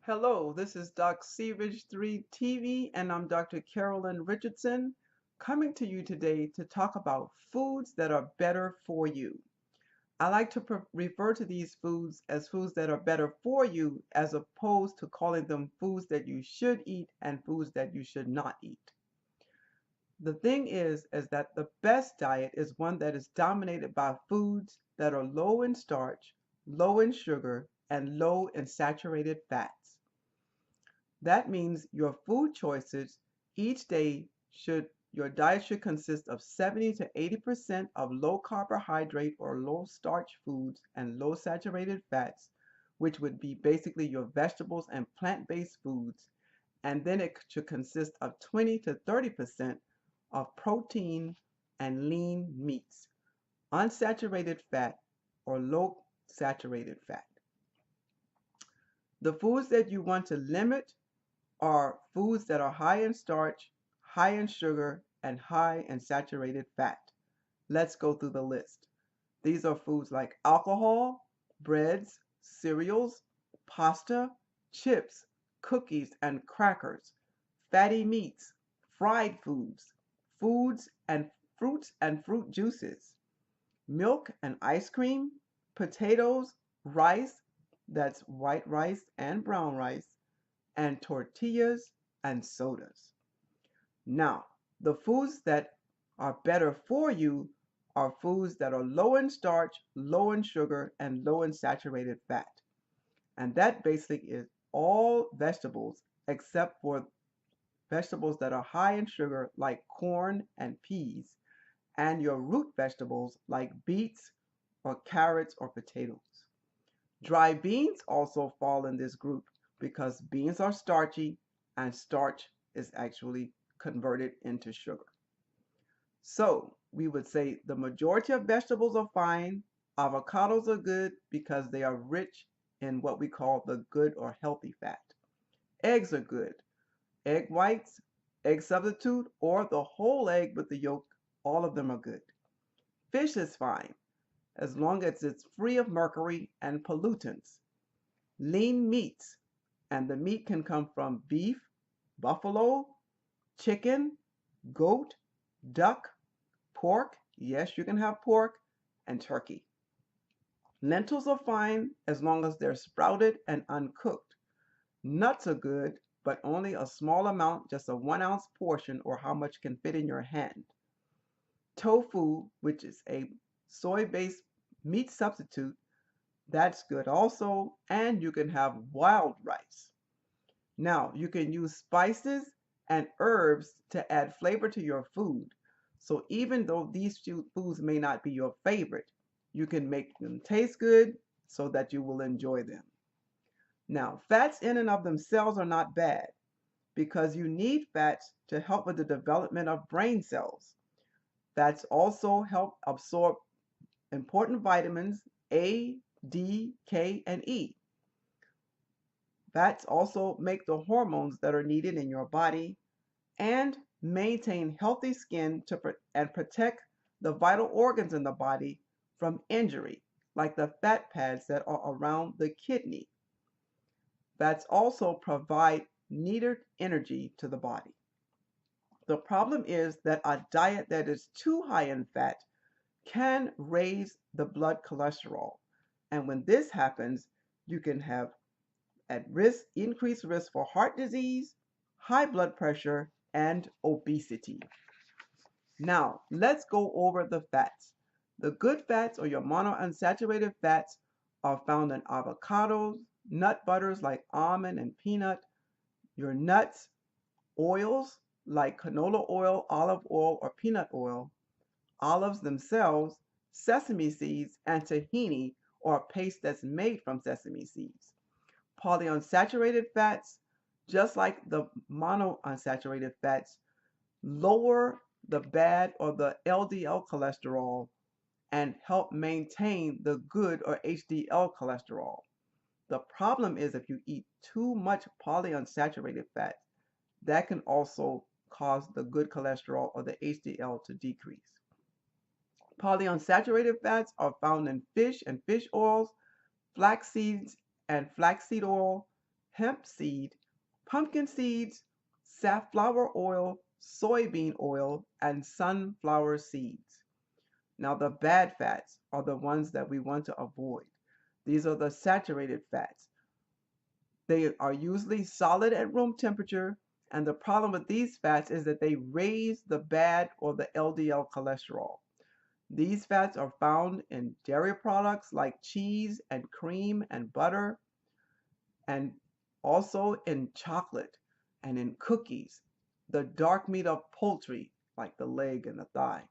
Hello, this is Doc Searidge 3 TV, and I'm Dr. Carolyn Richardson, coming to you today to talk about foods that are better for you. I like to refer to these foods as foods that are better for you, as opposed to calling them foods that you should eat and foods that you should not eat. The thing is that the best diet is one that is dominated by foods that are low in starch, low in sugar, and low in saturated fats. That means your food choices each day your diet should consist of 70 to 80% of low carbohydrate or low starch foods and low saturated fats, which would be basically your vegetables and plant-based foods, and then it should consist of 20 to 30% of protein and lean meats, unsaturated fat or low saturated fat. The foods that you want to limit are foods that are high in starch, high in sugar, and high in saturated fat. Let's go through the list. These are foods like alcohol, breads, cereals, pasta, chips, cookies and crackers, fatty meats, fried foods, foods and fruit juices, milk and ice cream, potatoes, rice, that's white rice and brown rice, and tortillas and sodas. Now, the foods that are better for you are foods that are low in starch, low in sugar, and low in saturated fat. And that basically is all vegetables except for vegetables that are high in sugar like corn and peas, and your root vegetables like beets or carrots or potatoes. Dry beans also fall in this group because beans are starchy and starch is actually converted into sugar. So we would say the majority of vegetables are fine. Avocados are good because they are rich in what we call the good or healthy fat. Eggs are good. Egg whites, egg substitute, or the whole egg with the yolk, all of them are good. Fish is fine as long as it's free of mercury and pollutants. Lean meats, and the meat can come from beef, buffalo, chicken, goat, duck, pork, yes, you can have pork, and turkey. Lentils are fine as long as they're sprouted and uncooked. Nuts are good, but only a small amount, just a 1 ounce portion or how much can fit in your hand. Tofu, which is a soy-based meat substitute, that's good also, and you can have wild rice. Now, you can use spices and herbs to add flavor to your food. So even though these foods may not be your favorite, you can make them taste good so that you will enjoy them. Now, fats in and of themselves are not bad because you need fats to help with the development of brain cells. Fats also help absorb important vitamins A, D, K, and E. Fats also make the hormones that are needed in your body and maintain healthy skin and protect the vital organs in the body from injury, like the fat pads that are around the kidney. Fats also provide needed energy to the body. The problem is that a diet that is too high in fat can raise the blood cholesterol. And when this happens, you can have increased risk for heart disease, high blood pressure, and obesity. Now, let's go over the fats. The good fats or your monounsaturated fats are found in avocados, nut butters like almond and peanut, your nuts, oils like canola oil, olive oil, or peanut oil, olives themselves, sesame seeds, and tahini or a paste that's made from sesame seeds. Polyunsaturated fats, just like the monounsaturated fats, lower the bad or the LDL cholesterol and help maintain the good or HDL cholesterol. The problem is if you eat too much polyunsaturated fat, that can also cause the good cholesterol or the HDL to decrease. Polyunsaturated fats are found in fish and fish oils, flax seeds and flaxseed oil, hemp seed, pumpkin seeds, safflower oil, soybean oil, and sunflower seeds. Now, the bad fats are the ones that we want to avoid. These are the saturated fats. They are usually solid at room temperature, and the problem with these fats is that they raise the bad or the LDL cholesterol. These fats are found in dairy products like cheese and cream and butter, and also in chocolate and in cookies, the dark meat of poultry, like the leg and the thigh,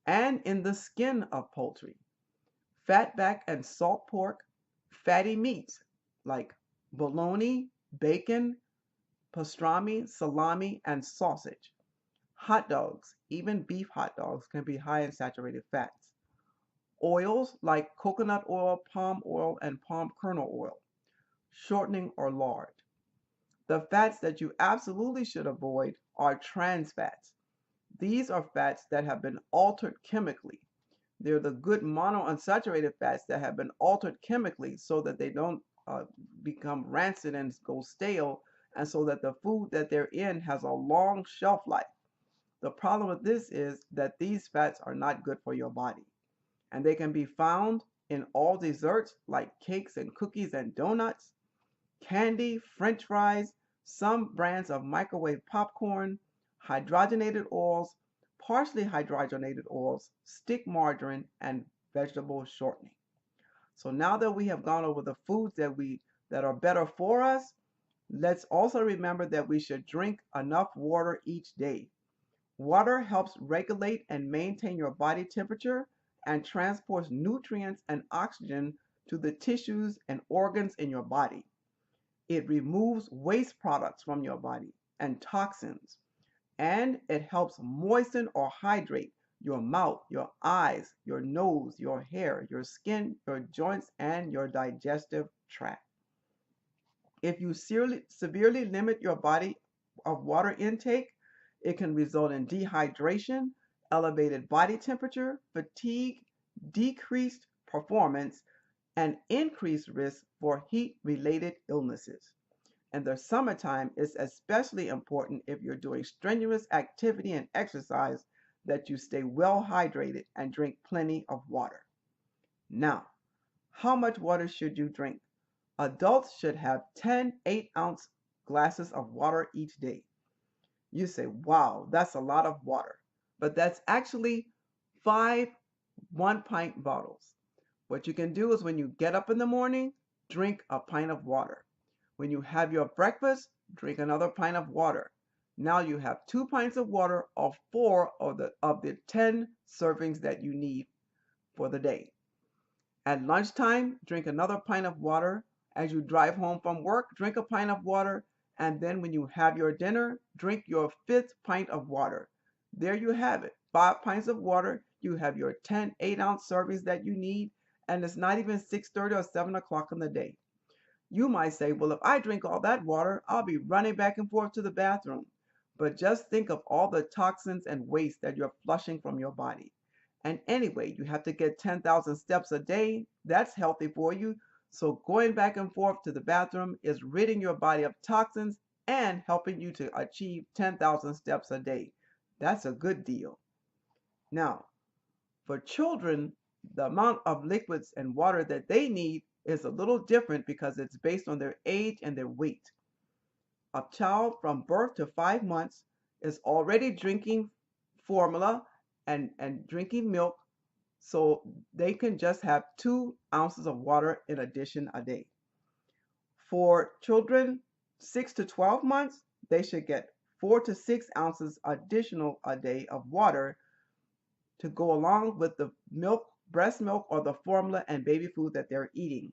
and in the skin of poultry, fatback and salt pork, fatty meats like bologna, bacon, pastrami, salami, and sausage. Hot dogs, even beef hot dogs, can be high in saturated fats. Oils like coconut oil, and palm kernel oil. Shortening or lard. The fats that you absolutely should avoid are trans fats. These are fats that have been altered chemically. They're the good monounsaturated fats that have been altered chemically so that they don't become rancid and go stale, and so that the food that they're in has a long shelf life. The problem with this is that these fats are not good for your body, and they can be found in all desserts like cakes and cookies and donuts, candy, french fries, some brands of microwave popcorn, hydrogenated oils, partially hydrogenated oils, stick margarine, and vegetable shortening. So now that we have gone over the foods that are better for us, let's also remember that we should drink enough water each day. Water helps regulate and maintain your body temperature and transports nutrients and oxygen to the tissues and organs in your body. It removes waste products from your body and toxins, and it helps moisten or hydrate your mouth, your eyes, your nose, your hair, your skin, your joints, and your digestive tract. If you severely limit your body of water intake, it can result in dehydration, elevated body temperature, fatigue, decreased performance, and increased risk for heat-related illnesses. In the summertime, it's especially important if you're doing strenuous activity and exercise that you stay well hydrated and drink plenty of water. Now, how much water should you drink? Adults should have 10 8-ounce glasses of water each day. You say, wow, that's a lot of water. But that's actually 5 1-pint bottles. What you can do is when you get up in the morning, drink a pint of water. When you have your breakfast, drink another pint of water. Now you have 2 pints of water of 4 of the 10 servings that you need for the day. At lunchtime, drink another pint of water. As you drive home from work, drink a pint of water. And then when you have your dinner, drink your 5th pint of water. There you have it. 5 pints of water. You have your 10 8-ounce servings that you need. And it's not even 6:30 or 7 o'clock in the day. You might say, well, if I drink all that water, I'll be running back and forth to the bathroom. But just think of all the toxins and waste that you're flushing from your body. And anyway, you have to get 10,000 steps a day. That's healthy for you. So going back and forth to the bathroom is ridding your body of toxins and helping you to achieve 10,000 steps a day. That's a good deal. Now, for children, the amount of liquids and water that they need is a little different because it's based on their age and their weight. A child from birth to 5 months is already drinking formula and drinking milk, so they can just have 2 ounces of water in addition a day. For children 6 to 12 months, they should get 4 to 6 ounces additional a day of water to go along with the milk, breast milk, or the formula and baby food that they're eating.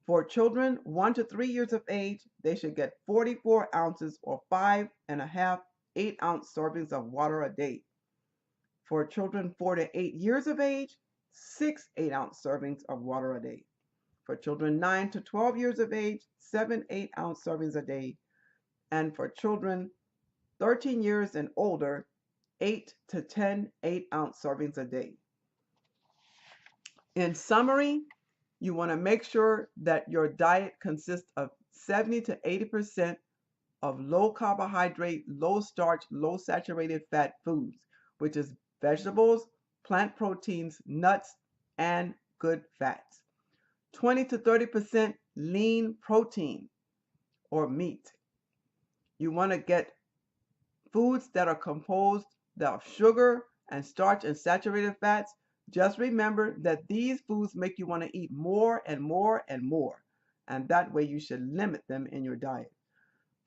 For children 1 to 3 years of age, they should get 44 ounces or 5.5 8-ounce servings of water a day. For children 4 to 8 years of age, 6 8-ounce servings of water a day. For children 9 to 12 years of age, 7 8-ounce servings a day. And for children 13 years and older, 8 to 10 8-ounce servings a day. In summary, you want to make sure that your diet consists of 70 to 80% of low carbohydrate, low starch, low saturated fat foods, which is vegetables, plant proteins, nuts, and good fats. 20 to 30% lean protein or meat. You want to get foods that are composed of sugar and starch and saturated fats. Just remember that these foods make you want to eat more and more and more, and that way you should limit them in your diet.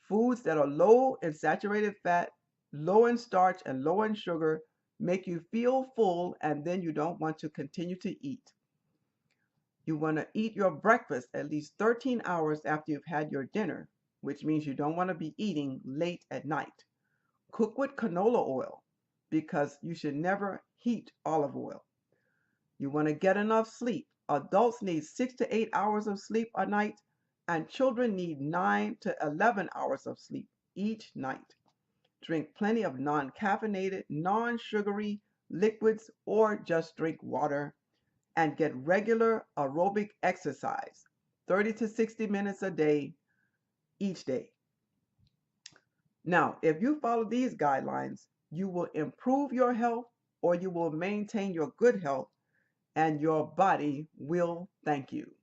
Foods that are low in saturated fat, low in starch, and low in sugar make you feel full, and then you don't want to continue to eat. You want to eat your breakfast at least 13 hours after you've had your dinner, which means you don't want to be eating late at night. Cook with canola oil because you should never heat olive oil. You want to get enough sleep. Adults need 6 to 8 hours of sleep a night, and children need 9 to 11 hours of sleep each night. Drink plenty of non-caffeinated, non-sugary liquids or just drink water, and get regular aerobic exercise, 30 to 60 minutes a day, each day. Now, if you follow these guidelines, you will improve your health or you will maintain your good health and your body will thank you.